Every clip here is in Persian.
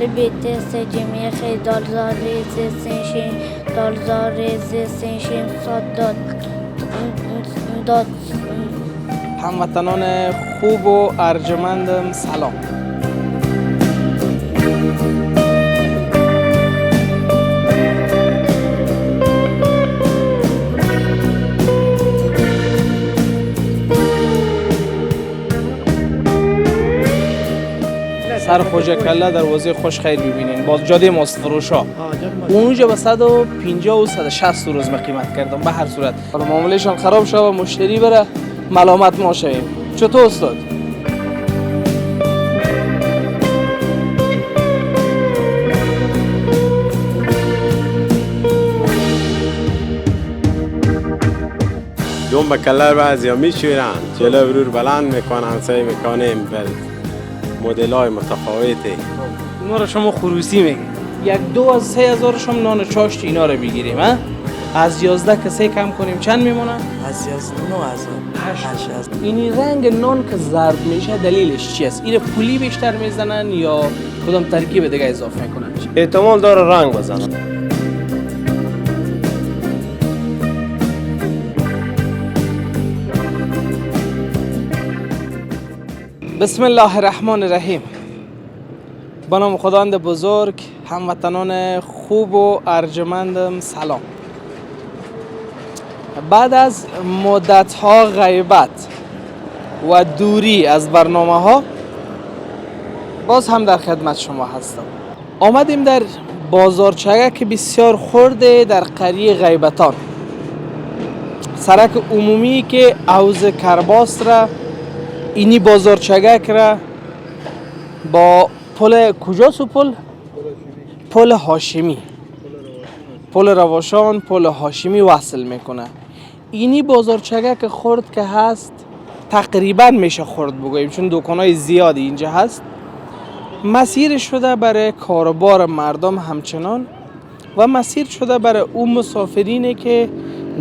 لبیت سجمی خی دالزار ریز سنشین دالزار ریز سنشین صد داد هموطنان خوب و ارجمندم سلام. سر خوجه کله دروازه خوش خیر ببینین باز جاده ماست فروشا اونجا به 150 و 160 روز قیمت کردم. به هر صورت حالا معاملهشان خراب شد و مشتری بره ملامت ما شویم. چطور استاد؟ دوم به کلر بعضیا میشورن جلو برور بلند میکنن سعی میکنیم به مدل های متفاوته. اونا رو شما خروسی میگی. 1-2 از 3000 شما نان چاشت اینا رو بگیریم ها؟ از 11 کسی کم کنیم چند میمونه؟ از 11 9000 اینی رنگ نان که زرد میشه دلیلش چی است؟ این پولی بیشتر میزنن یا کدام ترکیب دیگه اضافه میکنن؟ احتمال داره رنگ بزنن. بسم الله الرحمن الرحیم. به نام خداوند بزرگ. هموطنان خوب و ارجمندم سلام. بعد از مدت‌ها غیبت و دوری از برنامه‌ها باز هم در خدمت شما هستم. آمدیم در بازارچگک بسیار خرده در قریه غیبتان، سرک عمومی که حوض کرباس را اینی بازارچگک را با پل کجاست؟ پل هاشمی، پل رواشان، پل هاشمی وصل میکنه. اینی بازارچگک خرد که هست تقریبا میشه خرد بگوییم چون دکانای زیادی اینجا هست. مسیر شده برای کاروبار مردم همچنان و مسیر شده برای اون مسافرینی که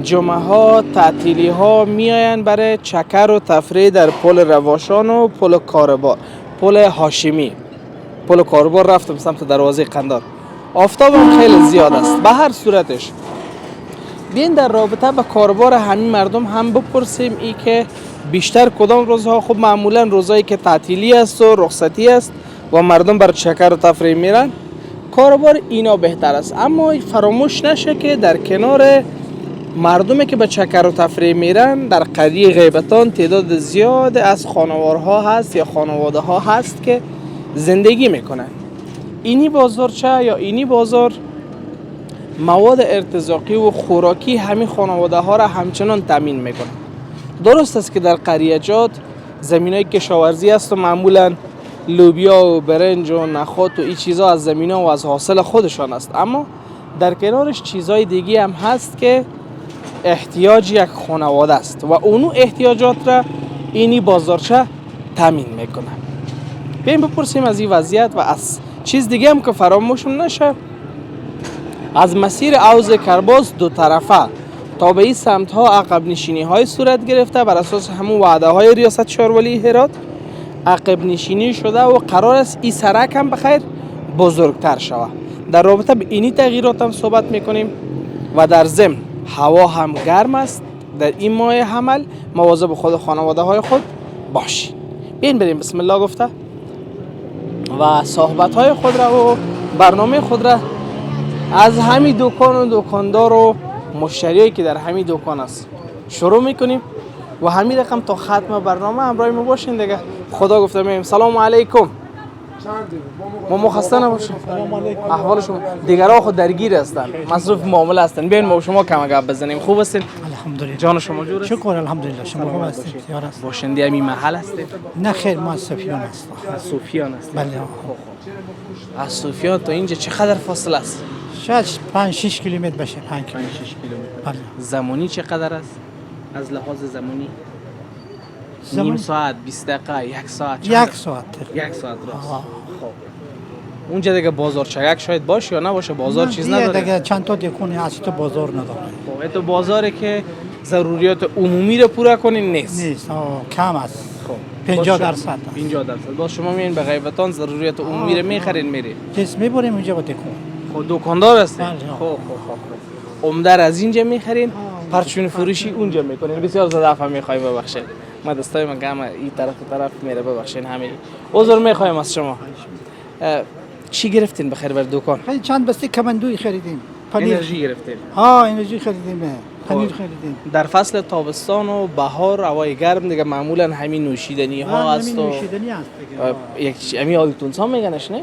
جمعه ها تعطیلی ها میاین برای چکر و تفریح در پل رواشان و پل کاروبار، پل هاشمی. پل کاروبار رفتم سمت دروازه قندار. آفتاب هم خیلی زیاد است. به هر صورتش بیاین در رابطه با کاروبار همین مردم هم بپرسیم ای که بیشتر کدام روزها. خب معمولا روزایی که تعطیلی است و رخصتی است و مردم بر چکر و تفریح میرن کاروبار اینا بهتر است. اما فراموش نشه که در کنار مردمی که به چکر و تفریح میرن در قریه غیبتان تعداد زیاد از خانوارها هست یا خانواده ها هست که زندگی میکنن. اینی بازارچه یا اینی بازار مواد ارتزاقی و خوراکی همین خانواده ها را همچنان تامین میکنه. درست است که در قریه‌جات زمینای کشاورزی است و معمولا لوبیا و برنج و نخود و این چیزا از زمینا و از حاصل خودشان است، اما در کنارش چیزای دیگه هم هست که احتیاج یک خانواده است و اونو احتیاجات را اینی بازارچه تامین میکنه. بیایم بپرسیم از این وضعیت و از چیز دیگه هم که فراموش نشه. از مسیر حوض کرباس دو طرفه تا به این سمت ها عقب نشینی های صورت گرفته بر اساس همون وعده های ریاست شارولی هرات عقب نشینی شده و قرار است این سرک هم بخیر بزرگتر شود. در رابطه به اینی تغییرات هم صحبت میکنیم و در ضمن هوا هم گرم است. در این ماه حمل مواظب خود خانواده های خود باشید. بیاین بریم بسم الله گفته و صحبت های خود را و برنامه خود را از همین دکان و دکاندار و مشتریایی که در همین دکان است شروع میکنیم و همین رقم تا ختم برنامه همراه ما باشین دیگه. خدا گفته میم. سلام علیکم. ما خسته نباشید. احوال شما؟ دیگرها خود درگیر هستن، مصروف معامله هستن. بیاین ما شما کم گپ بزنیم. خوب هستین؟ الحمدلله. جان شما جور است؟ شکر الحمدلله. شما خوب هستید؟ یار است. باشنده همین محل هستید؟ نه خیر، ما از صوفیان هستیم. از صوفیان هستید؟ بله. از صوفیان تا اینجا چقدر فاصله است؟ شاید 5-6 کیلومتر بشه. 5 5-6 کیلومتر. بله. زمانی چقدر است؟ از لحاظ زمانی؟ زمان نیم ساعت، 20 دقیقه، 1 ساعت؟ 1 ساعت. 1 ساعت راست. خب اونجا دیگه بازار چگک شاید باشه یا نباشه؟ بازار چیز نداره دیگه چند تا دکونه از تو بازار نداره. خب تو بازاره که ضروریات عمومی رو پورا کنین نیست. کم است. خب 50%. 50%. باز شما میین به غیبتان ضروریات عمومی رو میخرین میری. جس میبریم اونجا با دکون. خب دکاندار هستی؟ بله. خب عمده رو از اینجا میخرین، پرچون فروشی اونجا میکنین. بسیار زیاد عفو میخوایم ببخشید. ما دستای من گم این طرف میره ببخشید همین. عذر میخوایم از شما. چی گرفتین بخیر بر دکان؟ خیلی چند بسته کمندوی خریدیم. انرژی گرفتین. انرژی خریدیم. پنیر خریدیم. در فصل تابستان و بهار هوای گرم دیگه معمولا همین نوشیدنی ها هست و نوشیدنی هست یک همین آلتونسا میگنش نه؟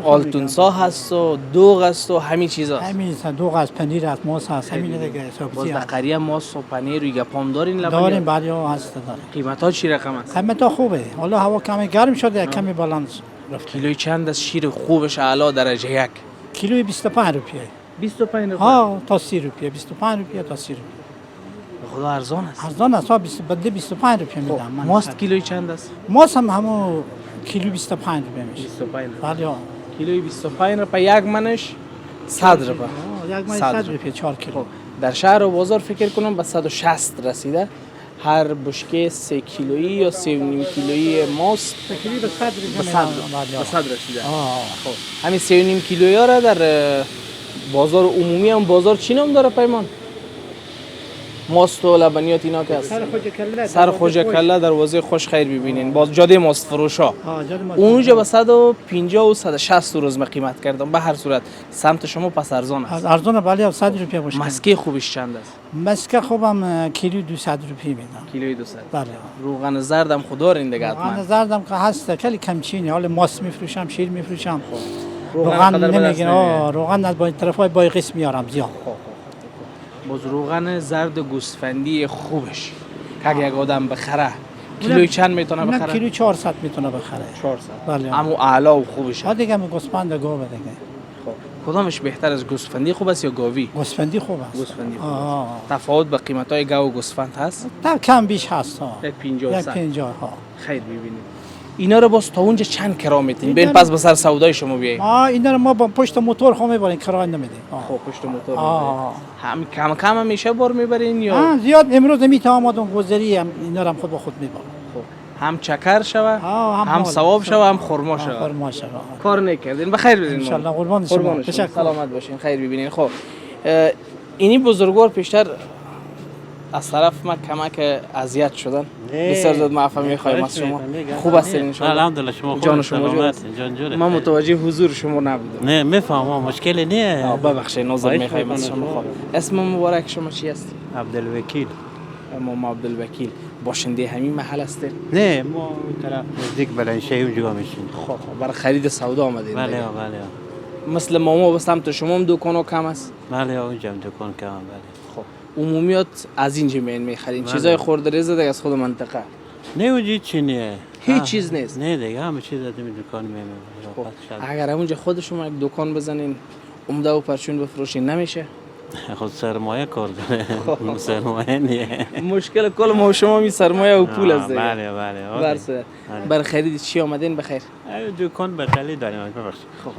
آلتونسا هست و دوغ هست و همین چیزا. همین دوغ از پنیر از ماست هست همین دیگه باز دقیقاً ماست و پنیر و گپام دارین لبن؟ داریم بله هست داریم. قیمت ها چی رقم است؟ قیمت ها خوبه. حالا هوا کمی گرم شده کمی بلند رفت. کیلوی چند از شیر خوبش اعلی درجه یک؟ کیلوی 25 روپیه. 25 روپیه. تا 30 روپیه 25 روپیه تا 30 روپیه. خدا ارزان است. ارزان است. بده 25 روپیه میدم. ماست کیلوی چند است؟ ماست هم همون کیلو 25 روپیه میشه. 25 بله. کیلوی 25 روپیه یک منش 100 روپیه. یک من 100 روپیه 4 کیلو. در شهر و بازار فکر کنم به 160 رسیده. هر بشکه 3 کیلویی یا 3.5 کیلویی ماست کیلویی به 100 روپیه. به 100 رسیده. خب همین 3.5 کیلویی ها را در بازار عمومی هم بازار چی نام داره پیمان؟ ماست و لبنیات اینا که هست. سر خوجه کله دروازه خوش خیر ببینین. باز جاده ماست فروشا. اونجا به 150 و 160 روز قیمت کردم. به هر صورت سمت شما پس ارزان است. ارزان بله 100 روپیه باشه. مسکه خوبش چند است؟ مسکه خوبم کیلو 200 روپیه میدم. کیلوی 200. بله. روغن زردم خدا رین دیگه حتما. روغن زردم که هست کلی کمچینه. حالا ماست میفروشم، شیر میفروشم. روغن نمیگن. روغن از با طرفای بای قسم میارم زیاد. باز روغن زرد گوسفندی خوبش که اگه یک آدم بخره کیلوی چند میتونه بخره؟ کیلو 400 میتونه بخره. 400. بله. اما اعلی و خوبش. ها دیگه گوسفند گاو دیگه. کدامش بهتر از گوسفندی خوب است یا گاوی؟ گوسفندی خوب است. گوسفندی خوب است. تفاوت به قیمت‌های گاو و گوسفند هست؟ تا کم بیش هست ها. یک 50 ها. خیر ببینید. اینا رو باز تا اونجا چند کرا میتین؟ بین پس به سر سودای شما بیایید. اینا رو ما با پشت موتور خو میبریم کرای نمیدیم. خب پشت موتور. هم کم میشه بار میبرین یا؟ زیاد امروز نمیتونم آمدم گذری هم اینا رو خود با خود میبرم. هم چکر شوه هم ثواب شوه هم خرما شوه. خرما شوه. کار نکردین بخیر بدین. ان شاء الله قربان شما. سلامت باشین خیر ببینین. خب اینی بزرگوار پیشتر از طرف ما کمک اذیت شدن. بسیار زیاد معفو میخوایم از شما. خوب هستین ان شاء الله؟ الحمدلله شما جان شما جان. من متوجه حضور شما نبودم. نه میفهمم مشکلی نیه. ببخشید نظر میخوایم از شما. خب اسم مبارک شما چی است؟ عبدالوکیل. ما عبدالوکیل باشنده همین محل هستید؟ نه ما طرف نزدیک بلندشهی اونجا میشیم. خب برای خرید سودا آمدید؟ بله. مثل ما به سمت شما هم دکان کم است؟ بله اونجا هم دکان کم بله. خب عمومیات از اینجا میخرین؟ چیزای خردریز دیگه از خود منطقه؟ نه اونجا چی نیه. هیچ چیز نیست؟ نه دیگه همه چیز از این دکان میمونه. اگر اونجا خود شما یک دکان بزنین عمده و پرچون بفروشین نمیشه؟ خود سرمایه کار داره. سرمایه نیه. مشکل کل ما شما می سرمایه و پول است دیگه. بله. بر خرید چی آمدین بخیر؟ دکان بقالی داریم.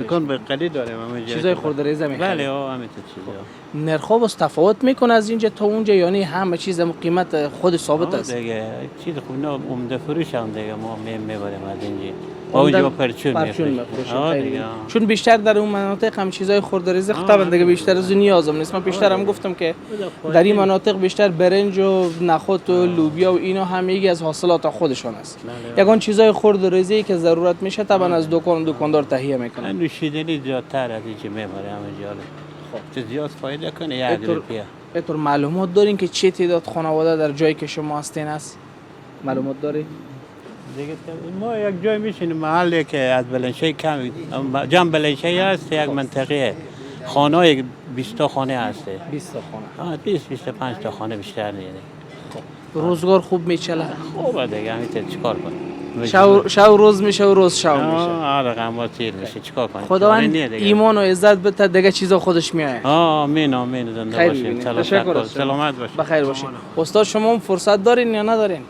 دکان بقالی داریم. چیزای خردریز میخرید؟ بله همه چیزا. نرخ‌ها باز تفاوت میکنه از اینجا تا اونجا یعنی همه چیز قیمت خود ثابت است؟ دیگه چیز خوب نه عمده فروش هم دیگه ما میبریم از اینجا. اونجا پرچون میفروشیم. چون بیشتر در اون مناطق هم چیزای خردریز خطا دیگه بیشتر از نیازم نیست. من بیشتر هم گفتم که در این مناطق بیشتر برنج و نخود و لوبیا و اینا هم یکی از حاصلات خودشان است. یگان چیزای خردریزی که ضرورت میشه طبعا از دکاندار تهیه میکنه. نوشیدنی زیادتر از اینکه میبره همینجا. خب زیاد فایده کنه 1 روپیه. اینطور معلومات دارین که چه تعداد خانواده در جایی که شما هستین است؟ معلومات دارین؟ دیگه ما یک جای میشینیم محلی که از بلندشهی کم جمع بلندشهی هست یک منطقه خانه 20 تا خانه هست. 20 تا خانه. 25 تا خانه بیشتر نیست. خب روزگار خوب میچله؟ خوبه دیگه همیشه چیکار کنیم؟ شو روز میشه و روز شو میشه. رقم تیر میشه چیکار کنیم؟ خداوند ایمان و عزت بده دیگه چیزا خودش میاد. آمین زنده باشید. سلامت باشید. بخیر باشید. استاد شما هم فرصت دارین یا ندارین؟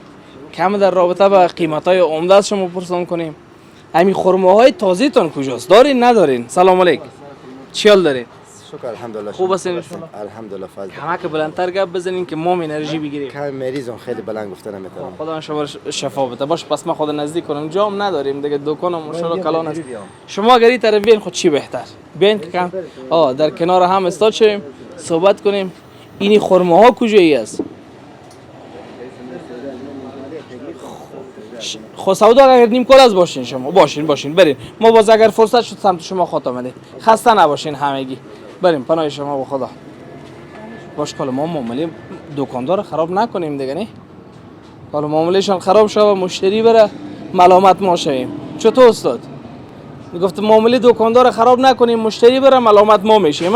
کم در رابطه با قیمت‌های عمده از شما پرسان کنیم. همین خرماهای تازه‌تون کجاست؟ دارین ندارین؟ سلام علیکم. چیال دارین؟ شکر الحمدلله. خوب هستین ان شاء الله؟ الحمدلله فضل. کمک بلندتر گپ بزنین که ما انرژی بگیریم. کم مریضم خیلی بلند گفتن نمیتونم. خدا شما شفا بده. باش پس ما خود نزدیک کنم. جام نداریم دیگه، دکانم ماشاءالله کلان است. شما اگر این طرف بیاین خود چی بهتر. بیاین که کم در کنار هم استاد شیم صحبت کنیم. اینی خرما ها کجایی است؟ خود سودا اگر نیم کار از باشین شما باشین برین. ما باز اگر فرصت شد سمت شما خاطر میدیم. خسته نباشین همگی. بریم پناه شما با خدا. باش کالا ما معامله دکاندار خراب نکنیم دیگه، نه کالا معاملهشان خراب شد و مشتری بره ملامت ما شویم. چطور استاد؟ میگفت معامله دکاندار خراب نکنیم مشتری بره ملامت ما میشیم.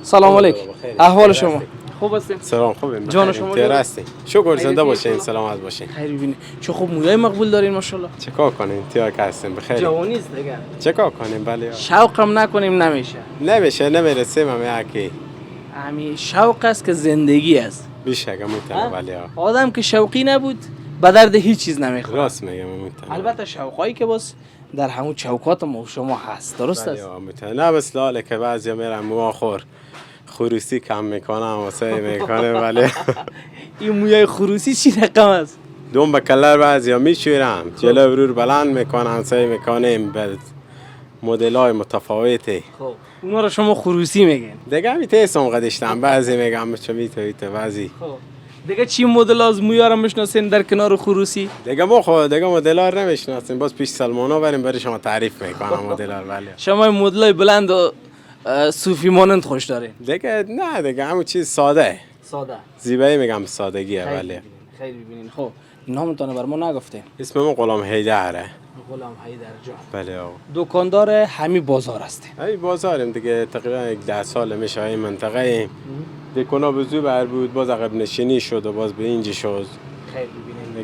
سلام علیکم. احوال شما خوب هستین؟ سلام خوبه. جان شما خیر هستین؟ شکر زنده باشین، سلامت باشین. خیر ببینید چه خوب مویای مقبول دارین ماشاءالله. چیکار کنیم؟ تیار که هستیم بخیر. جوانی است دیگه. چیکار کنیم؟ بله. شوقم نکنیم نمیشه. نمیرسیم هم یکی. همین شوق است که زندگی است. بیشتر میتونه بله. آدم که شوقی نبود به درد هیچ چیز نمیخوره. راست میگم میتونه. البته شوقایی که باز در همون چوکات ما شما هست، درست است؟ بله میتونه. نه بس لاله که بعضیا میرن مواخور خروسی کم میکنم واسه میکنه ولی این مویای خروسی چی رقم است؟ دوم به کلر بعضیا میشورم جلو برور بلند میکنم سعی میکنیم به مدل های متفاوتی. خب اونا رو شما خروسی میگین دیگه همی تیسم قدشتم بعضی میگم چه میتویته بعضی. خب دیگه چی مدل از مویا رو میشناسین در کنار خروسی؟ دیگه ما خود دیگه مدل ها رو نمیشناسیم، باز پیش سلمانا بریم برای شما تعریف میکنم مدل ها. ولی شما مدل های بلند و صوفی مانند خوش دارین؟ دیگه نه دیگه همون چیز ساده زیبایی میگم سادگیه. ولی خیلی ببینین. خب نامتون بر ما نگفتین؟ اسم من غلام حیدره. غلام حیدر جان. بله آقا. دکاندار همین بازار هستین؟ همین بازاریم دیگه، تقریبا 10 سال میشه این منطقه ایم. دکونا بزرگ بر بود، باز عقب نشینی شد و باز به اینجا شد. خیلی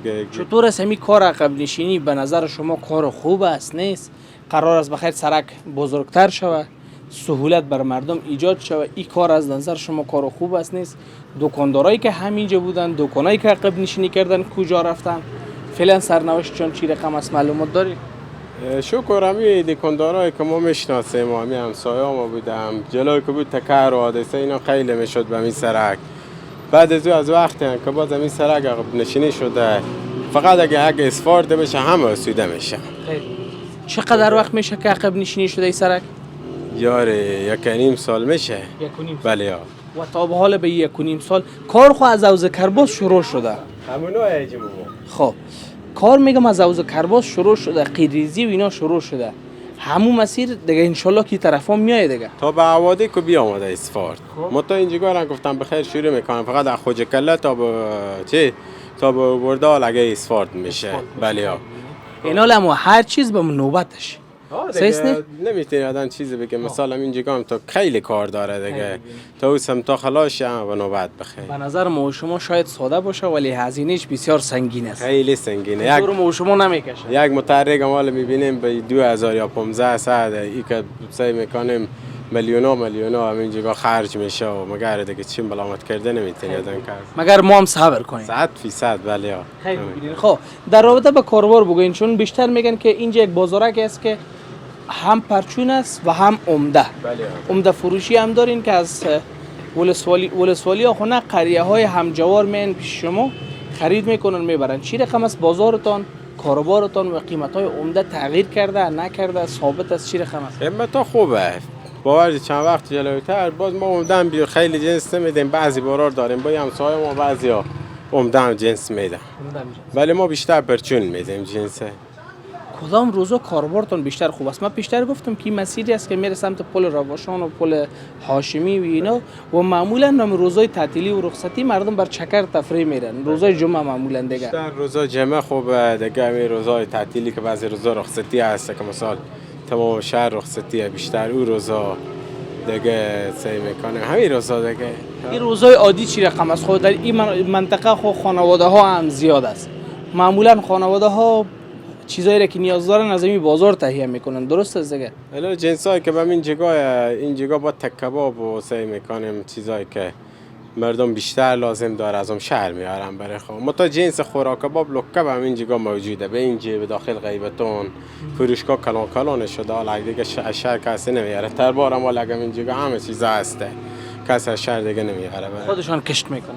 ببینین. چطور است همین کار عقب نشینی به نظر شما کار خوب است نیست؟ قرار است بخیر سرک بزرگتر شود، سهولت بر مردم ایجاد شود. این کار از نظر شما کار خوب است نیست؟ دکاندارایی که همینجا بودن، دکانایی که عقب نشینی کردن کجا رفتن؟ فعلا سرنوشتشون چی رقم است معلومات داری؟ شکر همی دکاندارایی که ما میشناسیم و همی همسایه ما بودم جلوی که بود تکر و حادثه اینا خیلی میشد به این سرک. بعد از وقتی که باز این سرک عقب نشینی شده، فقط اگه اسفارت بشه همه اسوده میشه. چقدر وقت میشه که عقب نشینی شده این سرک؟ یاره 1.5 سال میشه. 1.5 بله یا. و تا به حال به 1.5 سال کار خو از حوض کرباس شروع شده. همونو ایجی بابا. خب کار میگم از حوض کرباس شروع شده، قیریزی و اینا شروع شده. همون مسیر دیگه انشالله کی طرفا میاد دیگه. تا به عواده که بیامده اسفارت. ما تا اینجا گفتم بخیر شروع میکنم، فقط از خوج کله تا به تا به وردال اگه اسفارت میشه. بله یا. اینا لمو هر چیز به نوبتش. دیگه نمیتونی آدم چیزی بگه مثلا اینجا هم تا خیلی کار داره دیگه، تا او سمتا خلاص هم به نوبت بخیر. به نظر ما شما شاید ساده باشه ولی هزینهش بسیار سنگین است. خیلی سنگینه. یک ما شما نمیکشه. یک متحرک مال میبینیم به 2000 یا 1500 ای که سعی میکنیم میلیونا همینجا خرج میشه و مگر دیگه چی ملامت کرده نمیتونی آدم کرد. مگر ما هم صبر کنیم. 100% بله ها. خیلی ببینید. خب در رابطه با کاروبار بگوین، چون بیشتر میگن که اینجا یک بازارک است که هم پرچون است و هم عمده. بله. عمده فروشی هم دارین که از ولسوالی ها خونه قریه های همجوار میان پیش شما خرید میکنن میبرن. چی رقم است بازارتان، کاروبارتان و قیمت های عمده تغییر کرده نکرده، ثابت است؟ چی رقم است؟ قیمت ها خوبه. باور چند وقت جلوتر باز ما عمدن بیا خیلی جنس نمیدیم، بعضی بارار داریم با همسایه ما بعضیا عمدن جنس میدن. ولی ما بیشتر پرچون میدیم جنسه. کدام روزا کاروبارتون بیشتر خوب است؟ من بیشتر گفتم که مسیری است که میره سمت پل رواشان و پل هاشمی و اینا و معمولا نام روزای تعطیلی و رخصتی مردم بر چکر تفریح میرن. روزای جمعه معمولا دیگه. بیشتر روزای جمعه خوبه دیگه، می روزای تعطیلی که بعضی روزا رخصتی هست که مثلا تمام شهر رخصتیه، بیشتر او روزا دیگه سعی میکنه همین روزا دیگه. این روزای عادی چی رقم است؟ خود در این منطقه خو خانواده ها هم زیاد است. معمولا خانواده ها چیزایی را که نیاز دارن از این بازار تهیه میکنن، درست است دیگه؟ الان جنسایی که به این جگاه با تک کباب و سعی میکنیم چیزایی که مردم بیشتر لازم داره از اون شهر میارن برای خود. متا جنس خوراک کباب لکه به همین جگا موجوده، به این جیب داخل غیبتون فروشگاه کلان کلان شده، حالا دیگه شهر کسی نمیاره. تربار هم حالا این جگا همه چیزا هسته، کسی از شهر دیگه نمیاره. خودشان کشت میکنن.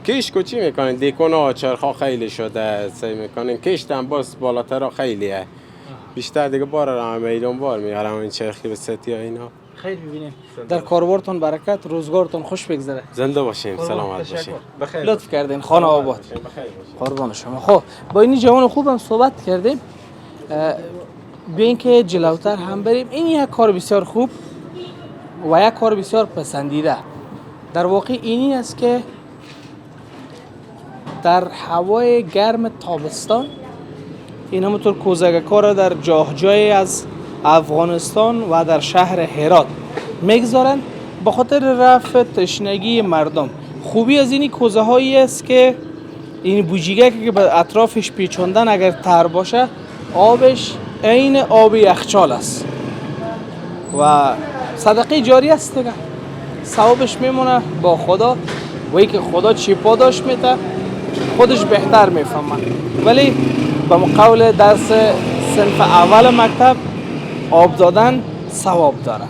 کشت چی میکنن؟ دیکون ها چرخا خیلی شده سعی میکنن کشت هم باز بالاتر خیلیه، بیشتر دیگه بار را میدون بار میارم این چرخی به ستی ها اینا. خیر ببینیم در کاربارتون برکت، روزگارتون خوش بگذره. زنده باشیم، سلامت باشیم. لطف کردین، خانه آباد. قربان شما. خب با این جوان خوبم صحبت کردیم، بیاین که جلوتر هم بریم. این یک کار بسیار خوب و یک کار بسیار پسندیده. در واقع اینی است که در هوای گرم تابستان این همونطور کوزگک‌ها را در جای از افغانستان و در شهر هرات میگذارن به خاطر رفع تشنگی مردم. خوبی از این کوزه هایی است که این بوجیگه که به اطرافش پیچوندن اگر تر باشه آبش عین آب یخچال است و صدقه جاری است دیگه، ثوابش میمونه با خدا و ای که خدا چی پاداش میده خودش بهتر میفهمه. ولی به قول درس صنف اول مکتب آب دادن ثواب دارد.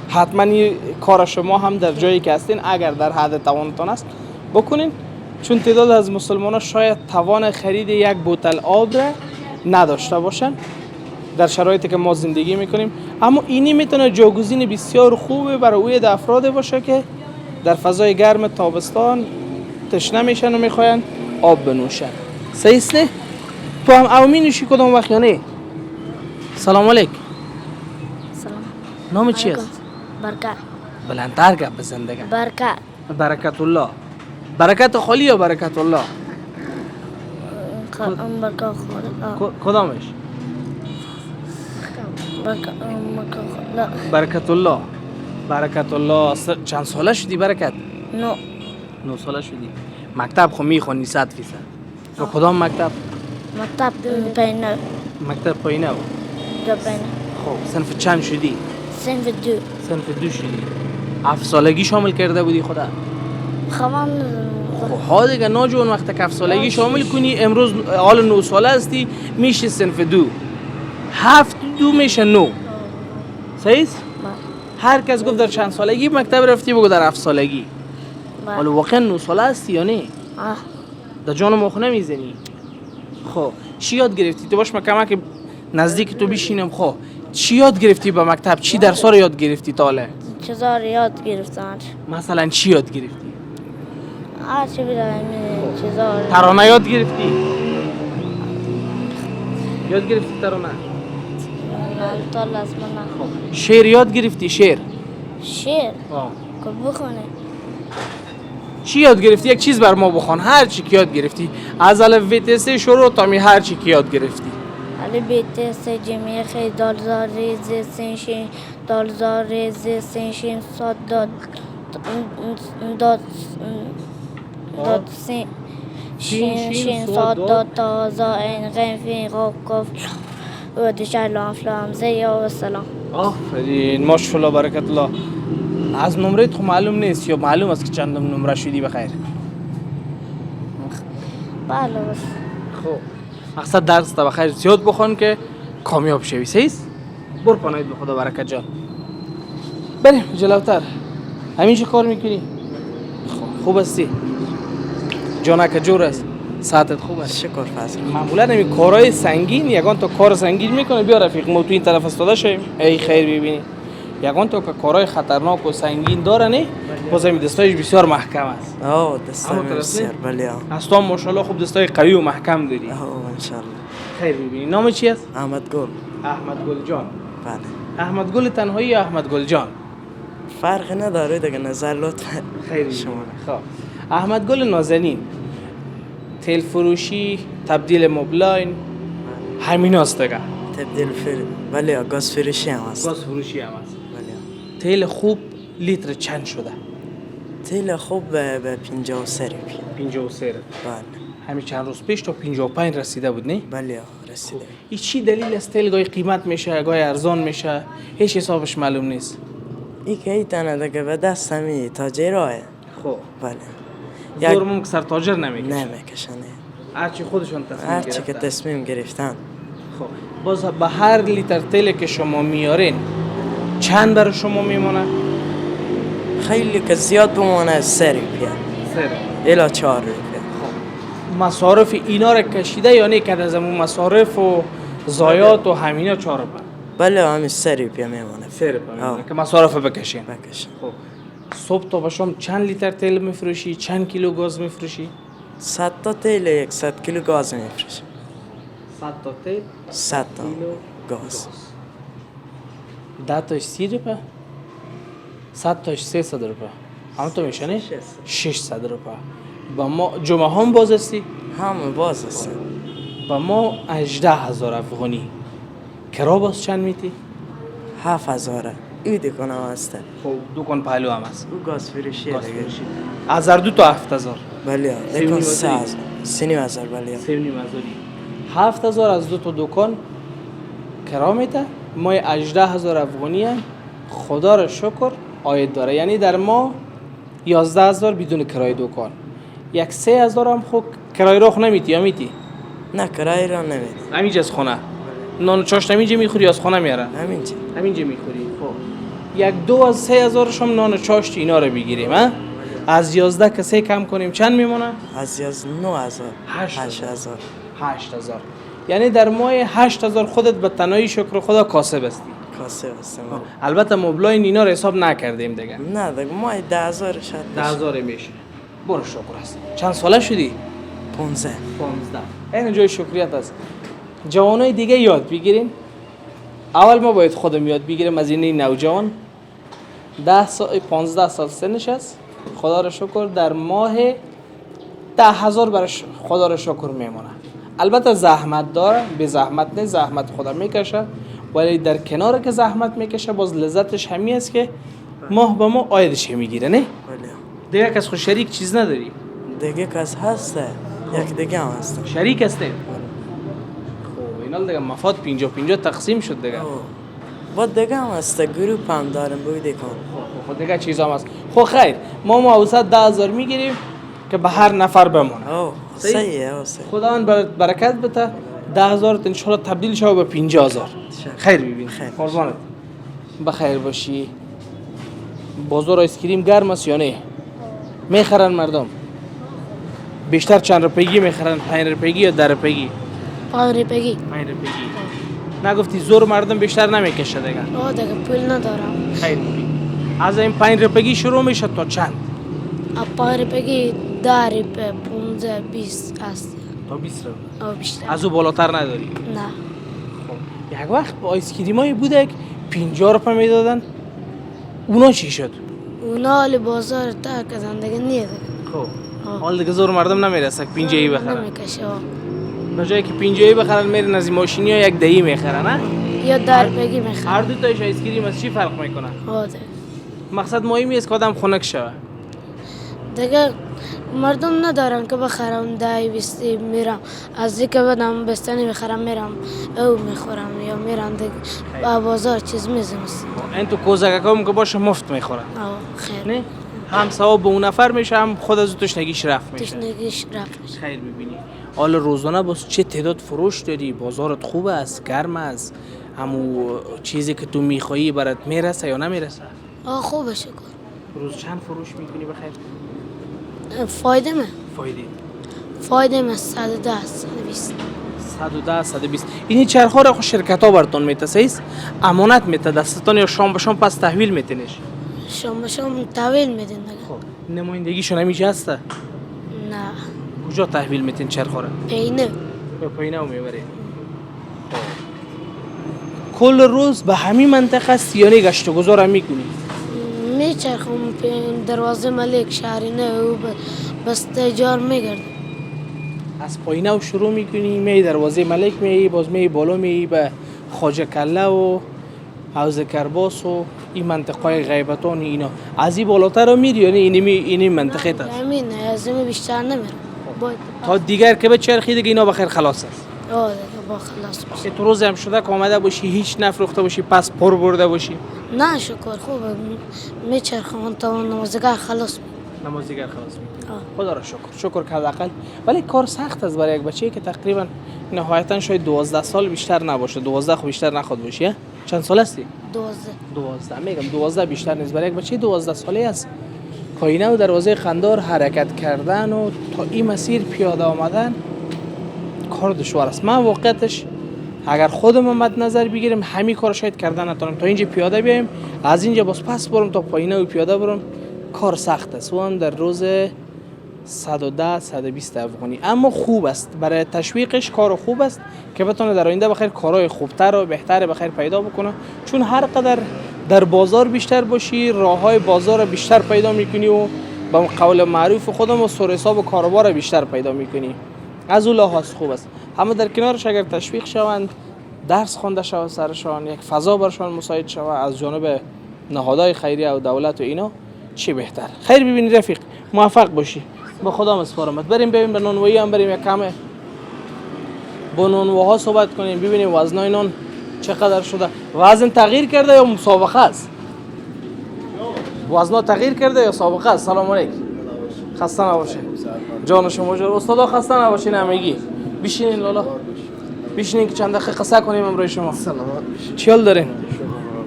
حتما این کار شما هم در جایی که هستین اگر در حد توانتون است بکنین، چون تعداد از مسلمان ها شاید توان خرید یک بوتل آب را نداشته باشن در شرایطی که ما زندگی میکنیم، اما اینی میتونه جاگزین بسیار خوبه برای اوی افراد باشه که در فضای گرم تابستان تشنه میشن و میخواین آب بنوشن. صحیح است؟ تو هم او می نوشی کدام وقت یا نه؟ سلام علیک. سلام. نام چی است؟ برکت. بلندتر گپ بزن دیگه. برکت. برکت الله. برکت خالی یا برکت الله؟ برکت خالی. کدامش؟ برکت الله. برکت الله. چند ساله شدی برکت؟ 9 ساله شدی. مکتب خو میخونی 100%. و کدام مکتب؟ مکتب پینه. مکتب پایینه و؟ دو پینه. خب صنف چند شدی؟ صنف 2. صنف 2 شدی. 7 سالگی شامل کرده بودی خدا؟ خوام خب ها دیگه ناجوان وقت که 7 سالگی شامل کنی امروز حال 9 ساله هستی میشه صنف 2. 7 2 میشه 9. صحیح است؟ هر کس گفت در چند سالگی مکتب رفتی بگو در 7 سالگی. حالا واقعا 9 ساله هستی یا نه؟ در جان مخ نمیزنی. خب چی یاد گرفتی؟ تو باش کمک نزدیک تو بشینم. خب چی یاد گرفتی به مکتب؟ چی درس‌ها رو یاد گرفتی تا حالا؟ چیزا رو یاد گرفتم. مثلا چی یاد گرفتی؟ چی بدونم چیزا رو. ترانه یاد گرفتی؟ یاد گرفتی ترانه؟ تا لازم نه. شعر یاد گرفتی؟ شعر که بخونه. چی یاد گرفتی؟ یک چیز بر ما بخوان، هر چی که یاد گرفتی از الف ب ت س شروع تا می هر چی که یاد گرفتی. الف ب ت س ج م خ د ذ ر ز س ش د ذ ر ز س ش ص د د س ش ص د ت ز ع غ ف ق ک و د ش ل ف ل ز ی و سلام. آفرین ماشاءالله برکت الله. از نمره تو معلوم نیست یا معلوم است که چندم نمره شدی بخیر؟ بله بس. خب مقصد درس تا بخیر زیاد بخون که کامیاب شوی. صحیح است؟ برو پناهید به خدا برکت جان. بریم جلوتر. همین چه کار میکنی؟ خوب هستی؟ جانک جور است؟ ساعتت خوب است؟ شکر فضل. معمولا همین کارهای سنگین یگان تو کار سنگین میکنه. بیا رفیق ما تو این طرف استاده شیم. ای خیر ببینی یگان تو که کارهای خطرناک و سنگین داره نه باز همین دستایش بسیار محکم است. دستای بسیار بله. از تو هم ماشاءالله خوب دستای قوی و محکم داری. انشالله. خیر ببینی. نام چی است؟ احمد گل. احمد گل جان. بله. احمد گل تنهایی یا احمد گل جان؟ فرقی نداره دیگه، نظر لطفا. خیر شما. خب احمد گل نازنین، تیل فروشی، تبدیل موبلاین همین است دیگه. تبدیل بله گاز فروشی هم هست. گاز فروشی هم هست. بله. تیل خوب لیتر چند شده؟ تیل خوب به 53. 53. بله. همین چند روز پیش تا 55 رسیده بود نه؟ بله رسیده. این چی دلیل است تیل گاهی قیمت میشه گاهی ارزان میشه هیچ حسابش معلوم نیست؟ این که ای تنه دیگه به دست همی تاجراه. خب بله زورمون که سر تاجر نمیکشن. نمیکشن. هرچی خودشون تصمیم هرچی که گرفتن. تصمیم گرفتن. خب باز به هر لیتر تیلی که شما میارین چند برای شما میمونه؟ خیلی که زیاد بمونه 3 روپیه الا 4 روپیه. مصارف اینا رو کشیده یا نه که از همون مصارف و زایات و همینا 4 روپیه؟ بله همین 3 روپیه میمونه. 3 روپیه میمونه که مصارف بکشین. خب صبح تا به شام چند لیتر تیل میفروشی؟ چند کیلو گاز میفروشی؟ 100 تا تیل 100 کیلو گاز میفروشه. 100 تا تیل 100 تا گاز. 10 تاش 30 روپیه، 100 تاش 300 روپیه، همون تو میشه نه؟ 600 روپیه. با ما جمعه هم باز هستی؟ همه باز هستن. با ما 18,000 افغانی. کرا باز چند میتی؟ 7,000 ای دکانم هسته. خب دکان پهلو هم هست. او گاز فروشیه دیگه. از هر دو تا 7,000. بله دکان 3,000 3,500 بله. 7,000 از دو تا دکان کرا میته. ما 18,000 افغانی هم خدا را شکر عاید داره. یعنی در ما 11,000 بدون کرای دکان. یک 3,000 هم خود کرای راه نمیتی یا میتی؟ نه کرای را نمیدی. همینجا از خونه. نان و چاشت همینجا میخوری از خونه میاره؟ همینجا میخوری. خب یک 2 از 3,000 هم نان و چاشت اینا رو بگیریم ها؟ از 11 که 3 کم کنیم چند میمونه؟ از 9,000 8,000 8,000. یعنی در ماه 8,000 خودت به تنهایی شکر خدا کاسب هستی. کاسب هستم. البته مبلای اینا رو حساب نکردیم دیگه. نه دیگه ما 10,000 شد. 10,000 میشه. برو شکر است. چند ساله شدی؟ 15. این جای شکریت است. جوانای دیگه یاد بگیریم. اول ما باید خودم یاد بگیریم از این نوجوان. 10 سال 15 سال سنش است. خدا را شکر در ماه 10,000 برش خدا را شکر میمونه. البته زحمت داره، به زحمت نه، زحمت خدا میکشه، ولی در کنار که زحمت میکشه باز لذتش همی است که ماه به ماه عایدش میگیره نه؟ دیگه کس خود شریک چیز نداری؟ دیگه کس هسته. یک دیگه هم هسته. شریک هسته؟ خب اینا دیگه مفاد 50-50 تقسیم شد دیگه. با دیگه هم هسته. گروپ هم دارم بویده کن. خب دیگه چیز هم هست. خب خیر ما اوسط 10,000 میگیریم که به هر نفر بمونه. صحیحه. خداوند برکت بده. 10,000 ان شاء الله تبدیل شه به 50,000. خیر ببین. قربانت. بخیر باشی. بازار آیسکریم گرم است یا نه؟ میخرن مردم. بیشتر چند روپیگی میخرن؟ 5 روپیگی یا 10 روپیگی؟ 5 روپیگی. 5 روپیگی. نگفتی زور مردم بیشتر نمیکشه دیگه؟ دیگه پول ندارم. خیر ببین. از این 5 روپیگی شروع میشه تا چند؟ 5 روپیگی 10 روپیه 15 20 است. تا 20 روپیه. بیشتر. از او بالاتر نداری؟ نه. خب یک وقت با آیسکریمای بوده که 50 روپیه میدادن. اونا چی شد؟ اونا حال بازار تا کردن دیگه نیه. خب حال دیگه زور مردم نمیرسه که 50 بخرن. نمیکشه. به جایی که 50 بخرن میرن از این ماشینی ها یک دهی میخرن ها؟ یا 10 روپیگی میخرن. هر دو تایش آیسکریم از چی فرق میکنه؟ مقصد مهمی است که آدم خنک شوه. دیگه مردم ندارن که بخرم 10 20 میرم از دیگه بدم بستنی میخرم میرم او میخورم یا میرم دیگه با بازار چیز میزم. این تو کوزگکام که باشه مفت میخورن. خیر. نه؟ هم ثواب به اون نفر میشه هم خود از تشنگیش رفت میشه. تشنگیش رفت میشه. خیر ببینی. حالا روزانه باز چه تعداد فروش داری؟ بازارت خوب است، گرم است، همو چیزی که تو میخوایی برات میرسه یا نمیرسه؟ خوبه شکر. روز چند فروش میکنی بخیر؟ فایده من 110 120. 110 120. این چرخا را خود شرکت ها براتون میته سیست؟ امانت میته دستتان یا شام به شام پس تحویل میتینش؟ شام به شام تحویل میدین دیگه. خب نمایندگیشون همیشه هسته؟ نه. کجا تحویل میتین چرخا را؟ پینه. به پینه رو میبری. کل روز به همین منطقه سیانی گشت و گذار هم میکنی؟ میچرخم دروازه ملک شهرینه و بس تجار میگردم. از پایینه شروع میکنی می دروازه ملک می باز می بالا می به خواجه کله و حوض کرباس و این منطقه غیبتان اینا از این بالاتر رو میری یعنی اینی منطقه است؟ همینه از این بیشتر نمیرم. تا دیگر که به چرخی دیگه اینا بخیر خلاص است. دیگه با خلاص میشه. تو روز هم شده که آمده باشی هیچ نفروخته باشی پس پر برده باشی؟ نه شکر خوبه میچرخم تا نمازگاه خلاص نماز دیگر خلاص میکنی؟ آه. خدا را شکر که حداقل. ولی کار سخت است برای یک بچه‌ای که تقریبا نهایتا شاید 12 سال بیشتر نباشه. 12 خو بیشتر نخواد باشه. چند سال هستی؟ 12 میگم 12 بیشتر نیست. برای یک بچه 12 ساله است کاینه و دروازه قندار حرکت کردن و تا این مسیر پیاده آمدن کار دشوار است. من واقعیتش اگر خودم مد نظر بگیریم همین کار شاید کردن نتونم. تا اینجا پیاده بیایم، از اینجا باز پس برم تا پایینه و پیاده برم، کار سخت است. و هم در روز 110 120 افغانی. اما خوب است برای تشویقش، کار خوب است که بتونه در آینده بخیر کارهای خوبتر و بهتر بخیر پیدا بکنه. چون هر قدر در بازار بیشتر باشی، راههای بازار رو بیشتر پیدا میکنی و با قول معروف خودم و سر حساب و کاروبار بیشتر پیدا میکنی. از اون لحاظ خوب است. اما در کنارش اگر تشویق شوند، درس خوانده شود سرشان، یک فضا برشان مساعد شود از جانب نهادهای خیریه و دولت و اینا، چی بهتر. خیر ببینی رفیق، موفق باشی. با خدا مسپارمت. بریم ببین به نانوایی هم بریم، یک کم با نانواها صحبت کنیم ببینیم وزنای نان چقدر شده. وزن تغییر کرده یا مسابقه است؟ وزنا تغییر کرده یا مسابقه است؟ سلام علیکم. خسته نباشین. جان شما جان. استادا خسته نباشین همگی. بشینین لالا. بشینین که چند دقیقه قصه کنیم امروز شما. سلامت. چی حال دارین؟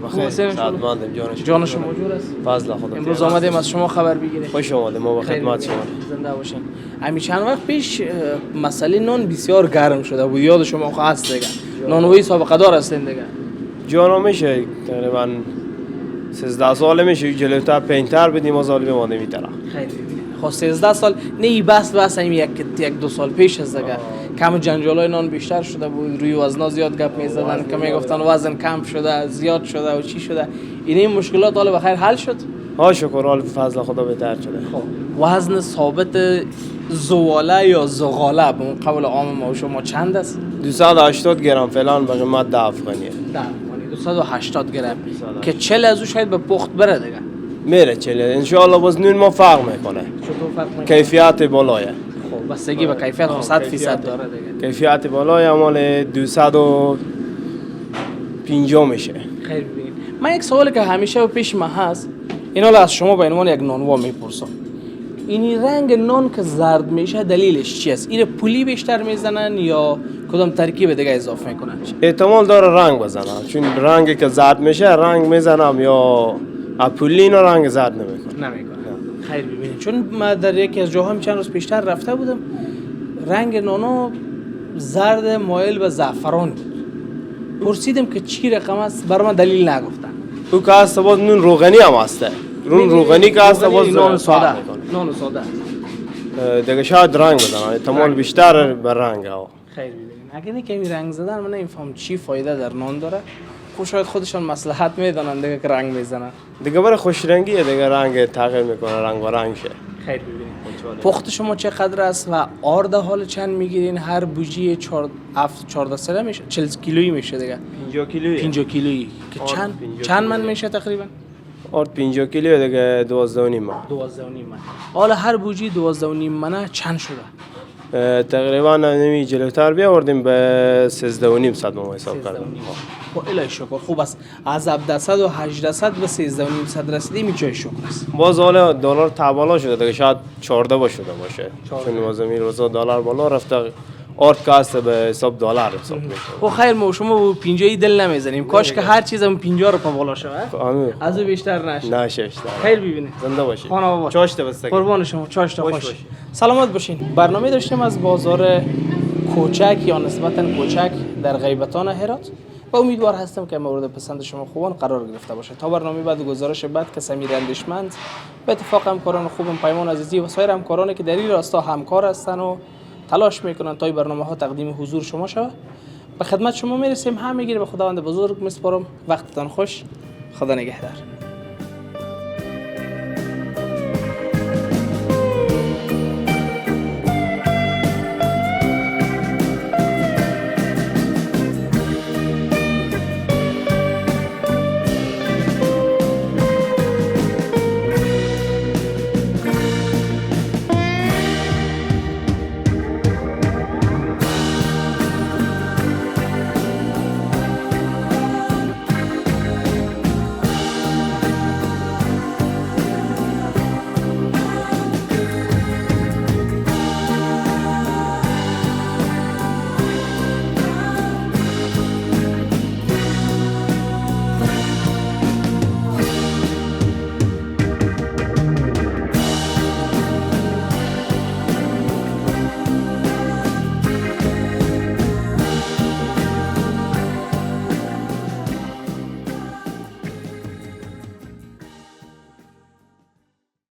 بخیر. سعادتمندم جان شما جور است. فضل خدا. امروز آمدیم از شما خبر بگیریم. خوش اومدید. ما با خدمت شما. زنده باشین. همین چند وقت پیش مسئله نان بسیار گرم شده بود. یاد شما خو هست دیگه. نانوایی سابقه دار هستین دیگه. جانا میشه تقریبا 13 سال میشه جلوتر پینتر بدیم از حال بمانده میتره. خیلی خب 13 سال نه بس این یک دو سال پیش از دیگه کم جنجالای نان بیشتر شده بود، روی وزنا زیاد گپ میزدن که میگفتن وزن کم شده، زیاد شده و چی شده. این مشکلات حالا بخیر حل شد؟ ها شکر حال فضل خدا بهتر شده. خب وزن ثابت زواله یا زغاله به قول عام ما و شما چند است؟ 280 گرم فعلا به قیمت 10 افغانیه. 280 گرم که 40 از او شاید به پخت بره دیگه. میره چله ان شاء الله باز نون ما فرق میکنه. چطور فرق میکنه؟ کیفیت بالایه. خب بستگی به کیفیت 100% داره دیگه. کیفیت بالای مال 250 میشه. خیر ببینید. من یک سوالی که همیشه پیش من هست، اینا از شما به عنوان یک نانوا میپرسم. این رنگ نان که زرد میشه دلیلش چی است؟ این پولی بیشتر میزنن یا کدام ترکیب دیگه اضافه میکنن؟ احتمال داره رنگ بزنم، چون رنگی که زرد میشه رنگ میزنم یا پولی نه رنگ زرد نمیکنه. خیر ببینید، چون من در یکی از جاها چند روز پیشتر رفته بودم، رنگ نانو زرد مایل به زعفران بود. پرسیدم که چی رقم است، برام دلیل نگفتن. او که هست باز نون روغنی هم هسته. روغنی که هست باز نان ساده. نان ساده. دیگه شاید رنگ بزنن، احتمال بیشتر به رنگ ها. خیر ببینید، اگه نه کمی رنگ زدن من نمیفهم چی فایده در نان داره. خب شاید خودشان مصلحت میدونن دیگه که رنگ میزنن. دیگه برای خوش رنگیه، دیگه رنگ تغییر میکنه، رنگ و رنگ شه. خیر ببینید. پخت شما چقدر است و آرد حال چند میگیرین؟ هر بوجی 14 ساله میشه، 40 کیلویی میشه دیگه. 50 کیلویی. 50 کیلویی که چند من میشه تقریبا؟ آرد 50 کیلو دیگه 12 و نیم من. 12 و نیم من. حالا هر بوجی 12 و نیم منه چند شده؟ تقریبا نمی جلوتر بیاوردیم به 13 و نیم صد ما حساب کردیم. خب الهی شکر خوب است. از 1700 و 800 به 13 و نیم صد رسیدیم، چه شکر است. باز حالا دلار بالا شده دیگه، شاید 14 باشه چون واسه روزا دلار بالا رفته. آرد که هست به حساب دلار حساب میشه. خب خیر، ما شما با 50 دل نمیزنیم، کاش که هر چیزم 50 رو بالا شود. آمین. از او بیشتر نشه. نشه بیشتر. خیر ببینید. زنده باشید. خانه بابا. چاشته بستگی. قربان شما، چاشته خوش خوش. باشید. سلامت باشین. برنامه داشتیم از بازار کوچک یا نسبتا کوچک در غیبتان هرات و امیدوار هستم که مورد پسند شما خوبان قرار گرفته باشه. تا برنامه بعد گزارش بعد که سمیر اندیشمند به اتفاق همکاران خوبم پیمان عزیزی و سایر همکارانی که در این راستا همکار هستن و تلاش میکنن تا این برنامه ها تقدیم حضور شما شود، به خدمت شما میرسیم. همگی به خداوند بزرگ میسپارم. وقتتان خوش. خدا نگهدار.